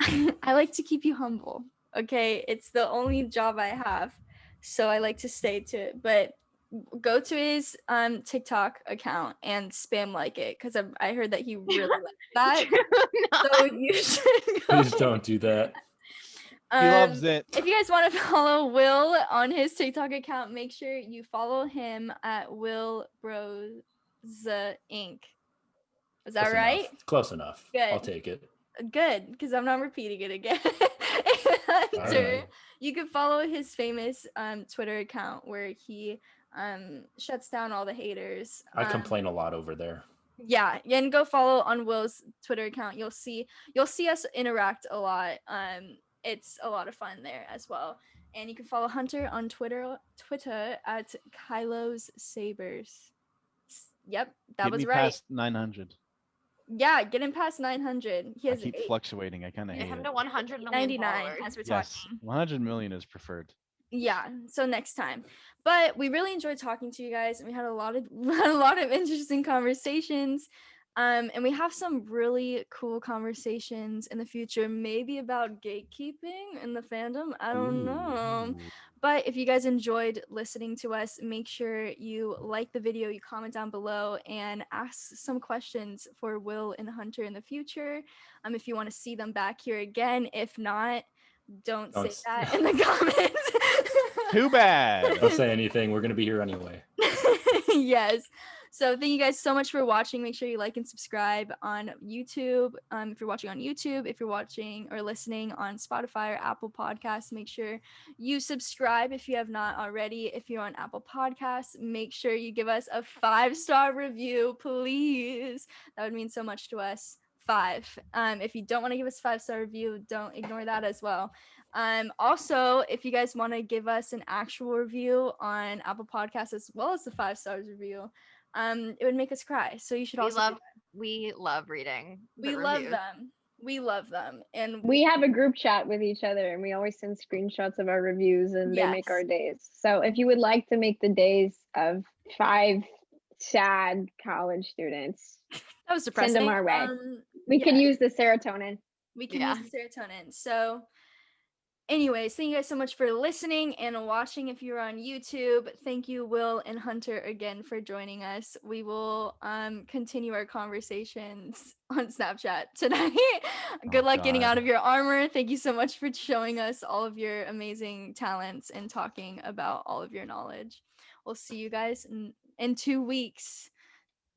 I like to keep you humble. Okay, it's the only job I have, so I like to stay to it. But go to his TikTok account and spam like it because I heard that he really likes that. So you should go. Please don't do that. He loves it. If you guys want to follow Will on his TikTok account, make sure you follow him at Will Bros Inc. Is that Close right? Enough. Close enough. Good. I'll take it. Good, because I'm not repeating it again. Hunter, Alright. you can follow his famous Twitter account where he shuts down all the haters. I complain a lot over there. Yeah, and go follow on Will's Twitter account. You'll see us interact a lot. It's a lot of fun there as well. And you can follow Hunter on Twitter at Kylo's Sabers. Yep, that Get was me right. past 900. Yeah, get him past 900. He I has keep fluctuating. I kind of Get hate him it. to 100 million 99 followers. as we're Yes, talking. 100 million is preferred. Yeah, so next time. But we really enjoyed talking to you guys, and we had a lot of interesting conversations. And we have some really cool conversations in the future, maybe about gatekeeping in the fandom. I don't know. Ooh. But if you guys enjoyed listening to us, make sure you like the video, you comment down below, and ask some questions for Will and Hunter in the future. If you want to see them back here again. If not, don't say that in the comments. Too bad. Don't say anything. We're going to be here anyway. Yes. So thank you guys so much for watching. Make sure you like and subscribe on YouTube. If you're watching on YouTube, if you're watching or listening on Spotify or Apple Podcasts, make sure you subscribe if you have not already. If you're on Apple Podcasts, make sure you give us a 5-star review, please. That would mean so much to us. 5. If you don't want to give us a 5-star review, don't ignore that as well. Also, if you guys want to give us an actual review on Apple Podcasts as well as the 5 stars review, it would make us cry. So you should also do that. We love reading. We love them. We love them. And We have a group chat with each other and we always send screenshots of our reviews and they make Yes. our days. So if you would like to make the days of 5 sad college students, that was depressing. send them our way. We yeah. can use the serotonin. We can Yeah. use the serotonin. So anyways, thank you guys so much for listening and watching. If you're on YouTube, thank you, Will and Hunter, again for joining us. We will continue our conversations on Snapchat tonight. Good luck getting out God. of your armor. Thank you so much for showing us all of your amazing talents and talking about all of your knowledge. We'll see you guys in 2 weeks.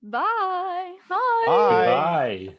Bye. Bye. Bye. Goodbye.